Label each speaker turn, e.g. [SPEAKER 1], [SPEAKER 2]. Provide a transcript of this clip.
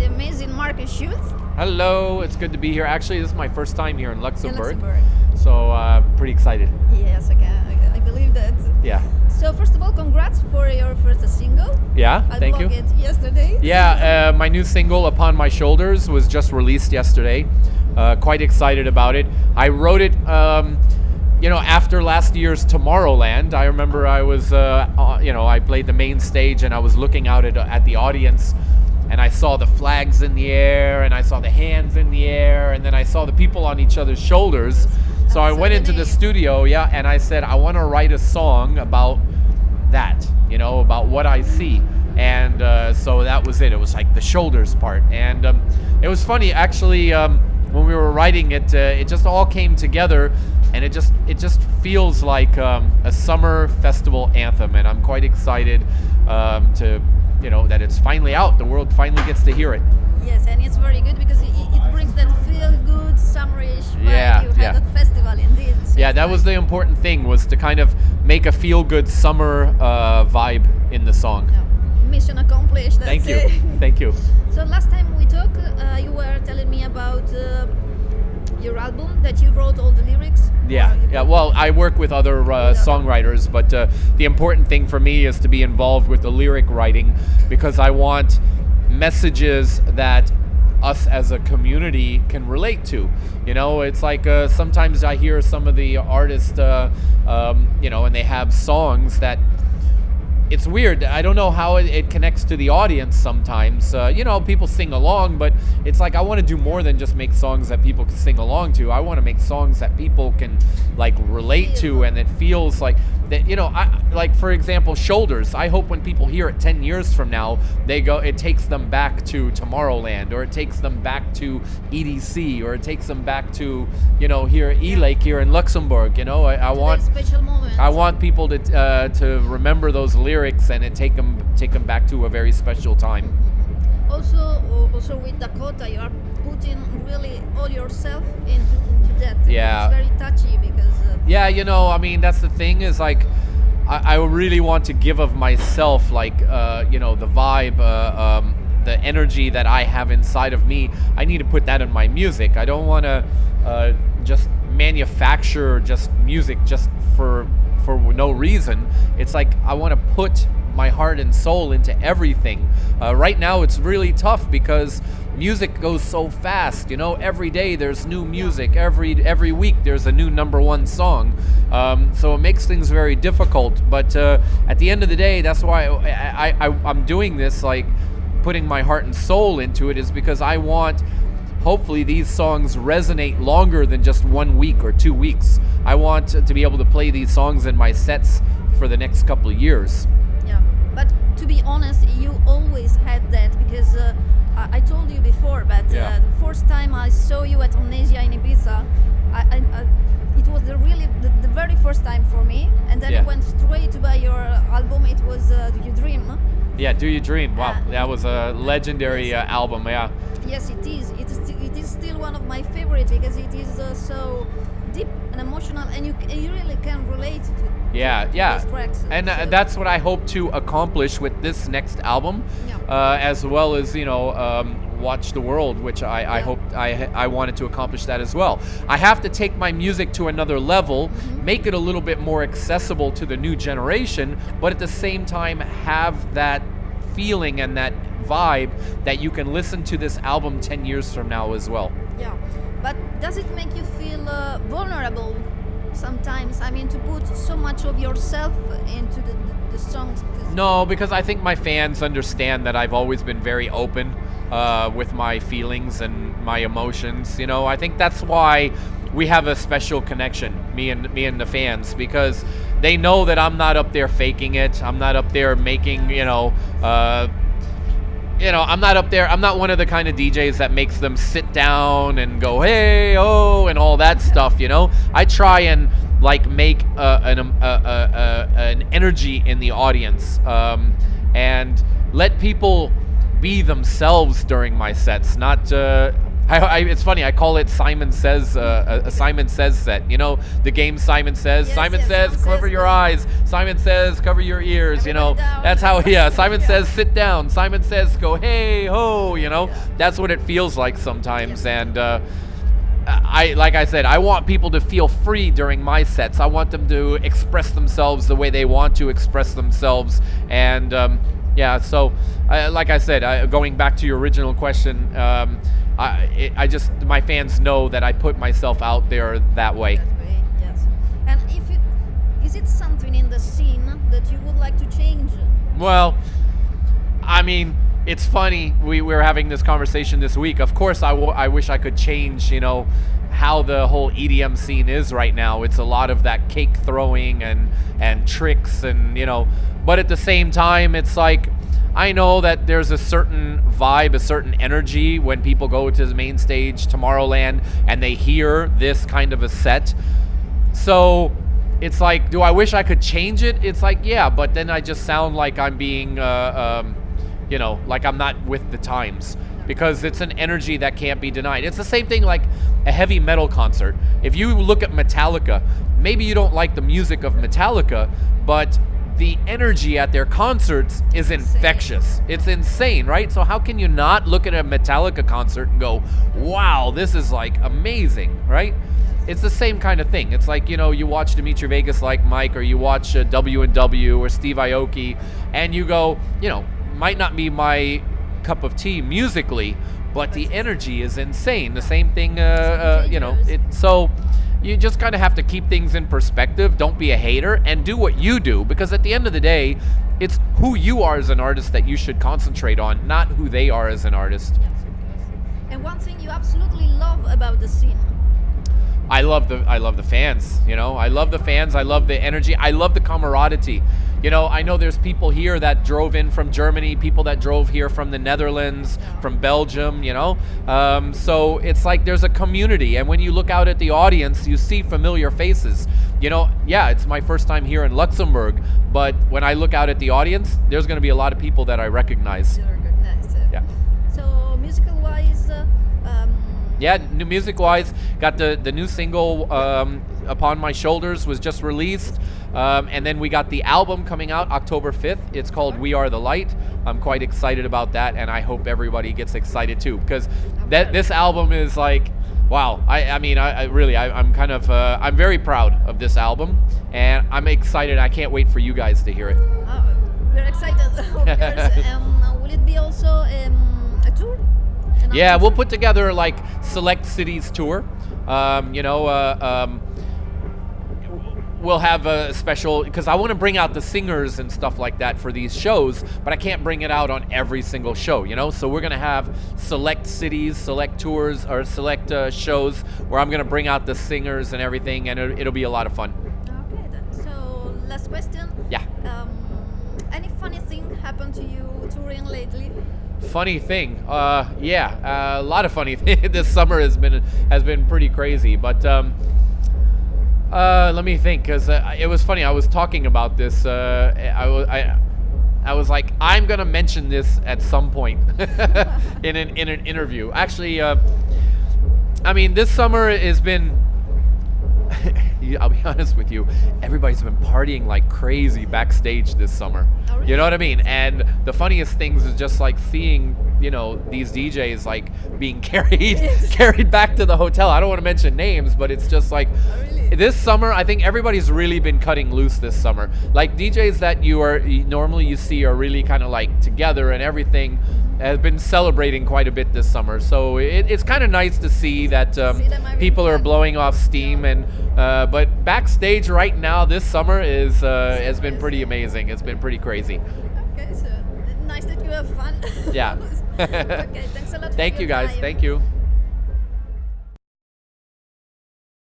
[SPEAKER 1] the amazing Markus Schulz.
[SPEAKER 2] Hello, it's good to be here. Actually, this is my first time here in Luxembourg.
[SPEAKER 1] In Luxembourg.
[SPEAKER 2] So pretty excited.
[SPEAKER 1] Yes, I believe that.
[SPEAKER 2] Yeah.
[SPEAKER 1] So first of all, congrats for your first single.
[SPEAKER 2] Yeah, thank you.
[SPEAKER 1] I blogged it yesterday.
[SPEAKER 2] Yeah, my new single, Upon My Shoulders, was just released yesterday. Quite excited about it. I wrote it, after last year's Tomorrowland. I remember I was, I played the main stage and I was looking out at the audience, and I saw the flags in the air, and I saw the hands in the air, and then I saw the people on each other's shoulders. So I went into the studio, and I said, I want to write a song about that, about what I see. And so that was it. It was like the shoulders part. And it was funny, actually, when we were writing it, it just all came together, and it just feels like a summer festival anthem. And I'm quite excited that it's finally out. The world finally gets to hear it.
[SPEAKER 1] Yes, and it's very good because it brings that feel-good, summerish vibe you had at festival indeed. So
[SPEAKER 2] that was the important thing, was to kind of make a feel-good summer vibe in the song.
[SPEAKER 1] Yeah. Mission accomplished.
[SPEAKER 2] Thank you. Thank you.
[SPEAKER 1] So last time we talked, you were telling me about your album, that you wrote all the lyrics.
[SPEAKER 2] Yeah. Well, I work with other songwriters, but the important thing for me is to be involved with the lyric writing, because I want messages that us as a community can relate to. It's like sometimes I hear some of the artists, and they have songs that, it's weird. I don't know how it connects to the audience sometimes. People sing along, but it's like I want to do more than just make songs that people can sing along to. I want to make songs that people can relate to, and it feels like that. Like for example, Shoulders. I hope when people hear it 10 years from now, it takes them back to Tomorrowland, or it takes them back to EDC, or it takes them back to here E-Lake here in Luxembourg. I want
[SPEAKER 1] special moment.
[SPEAKER 2] I want people to remember those lyrics, and it take them back to a very special time.
[SPEAKER 1] Also with Dakota, you are putting really all yourself into that.
[SPEAKER 2] Yeah.
[SPEAKER 1] It's very touchy because.
[SPEAKER 2] That's the thing, is like I really want to give of myself, the vibe, the energy that I have inside of me. I need to put that in my music. I don't want to just manufacture just music just for no reason. It's like I want to put my heart and soul into everything. Right now it's really tough because music goes so fast. Every day there's new music. Every week there's a new #1 song. So it makes things very difficult. But at the end of the day, that's why I'm doing this, putting my heart and soul into it, is because I want, hopefully, these songs resonate longer than just 1 week or 2 weeks. I want to be able to play these songs in my sets for the next couple of years.
[SPEAKER 1] Yeah, but to be honest, you always had that, because I told you before, but the first time I saw you at Amnesia in Ibiza, it was the very first time for me, and then I went straight to buy your album. It was Do You Dream?
[SPEAKER 2] Yeah, Do You Dream? Wow, that was a legendary album. Yeah.
[SPEAKER 1] Yes, it is. It is still one of my favorites, because it is so deep and emotional, and you really can relate to those tracks.
[SPEAKER 2] And that's what I hope to accomplish with this next album, as well as Watch the World, which I hope I wanted to accomplish that as well. I have to take my music to another level, make it a little bit more accessible to the new generation, but at the same time have that feeling and that vibe that you can listen to this album 10 years from now as well.
[SPEAKER 1] Yeah, but does it make you feel vulnerable sometimes? To put so much of yourself into the songs?
[SPEAKER 2] No, because I think my fans understand that I've always been very open with my feelings and my emotions. I think that's why we have a special connection, me and the fans, because they know that I'm not up there faking it. I'm not up there making, I'm not up there. I'm not one of the kind of DJs that makes them sit down and go, hey, oh, and all that stuff, I try and make an energy in the audience, and let people be themselves during my sets, not It's funny. I call it Simon Says a Simon Says set. You know the game Simon Says.
[SPEAKER 1] Yes,
[SPEAKER 2] Simon
[SPEAKER 1] yes,
[SPEAKER 2] says
[SPEAKER 1] Simon
[SPEAKER 2] cover
[SPEAKER 1] says
[SPEAKER 2] your
[SPEAKER 1] go.
[SPEAKER 2] eyes. Simon says cover your ears. You know
[SPEAKER 1] Everybody down.
[SPEAKER 2] that's how. Yeah. Simon
[SPEAKER 1] Yeah.
[SPEAKER 2] says sit down. Simon says go hey ho. You know that's what it feels like sometimes. And like I said, I want people to feel free during my sets. I want them to express themselves the way they want to express themselves. And yeah, so like I said, going back to your original question, I just my fans know that I put myself out there that way.
[SPEAKER 1] That way, yes. And is it something in the scene that you would like to change?
[SPEAKER 2] Well, I mean, it's funny. We were having this conversation this week. Of course, I wish I could change, you know, how the whole EDM scene is right now. It's a lot of that cake throwing and tricks and, you know, but at the same time, it's like, I know that there's a certain vibe, a certain energy when people go to the main stage, Tomorrowland, and they hear this kind of a set. So it's like, do I wish I could change it? It's like, yeah, but then I just sound like I'm being, you know, like I'm not with the times, because it's an energy that can't be denied. It's the same thing like a heavy metal concert. If you look at Metallica, maybe you don't like the music of Metallica, but the energy at their concerts is infectious. It's insane, right? So how can you not look at a Metallica concert and go, wow, this is like amazing, right? It's the same kind of thing. It's like, you know, you watch Dimitri Vegas like Mike, or you watch W&W or Steve Aoki, and you go, you know, might not be my cup of tea musically, but the energy is insane. The same thing, you know, so you just kind of have to keep things in perspective. Don't be a hater and do what you do, because at the end of the day, it's who you are as an artist that you should concentrate on, not who they are as an artist.
[SPEAKER 1] Yes, of course. And one thing you absolutely love about the scene?
[SPEAKER 2] I love the fans, you know. I love the fans. I love the energy. I love the camaraderie. You know, I know there's people here that drove in from Germany, people that drove here from the Netherlands, from Belgium, you know. So it's like there's a community, and when you look out at the audience, you see familiar faces. You know, yeah, it's my first time here in Luxembourg, but when I look out at the audience, there's going to be a lot of people that I recognize.
[SPEAKER 1] You recognize it.
[SPEAKER 2] Yeah.
[SPEAKER 1] So musical-wise,
[SPEAKER 2] Yeah, new music-wise, got the new single, Upon My Shoulders, was just released. And then we got the album coming out October 5th. It's called We Are the Light. I'm quite excited about that, and I hope everybody gets excited too, because this album is like, wow. I mean, I really, I'm kind of, I'm very proud of this album, and I'm excited. I can't wait for you guys to hear it.
[SPEAKER 1] we're excited, of course. Will it be also a tour?
[SPEAKER 2] Yeah, we'll put together like select cities tour. You know, we'll have a special, because I want to bring out the singers and stuff like that for these shows, but I can't bring it out on every single show, you know? So we're going to have select cities, select tours, or select shows where I'm going to bring out the singers and everything, and it'll be a lot of fun.
[SPEAKER 1] Okay, then. So, last question.
[SPEAKER 2] Yeah.
[SPEAKER 1] Any funny thing happened to you touring lately?
[SPEAKER 2] Funny thing, yeah, a lot of funny things. This summer has been pretty crazy, but let me think, because it was funny. I was talking about this. I was like, I'm gonna mention this at some point in an interview. Actually, I mean, this summer has been. I'll be honest with you, everybody's been partying like crazy backstage this summer.
[SPEAKER 1] Oh, really?
[SPEAKER 2] You know what I mean? And the funniest things is just like seeing, you know, these DJs like being carried back to the hotel. I don't want to mention names, but it's just like,
[SPEAKER 1] really?
[SPEAKER 2] This summer, I think everybody's really been cutting loose this summer. Like DJs that normally you see are really kind of like together and everything, has been celebrating quite a bit this summer. So it's kind of nice to see that people are blowing off steam. And but backstage right now this summer has been pretty amazing. It's been pretty crazy.
[SPEAKER 1] Okay, so nice that you have fun.
[SPEAKER 2] Yeah.
[SPEAKER 1] Okay, thanks a lot.
[SPEAKER 2] Thank you guys. Thank you.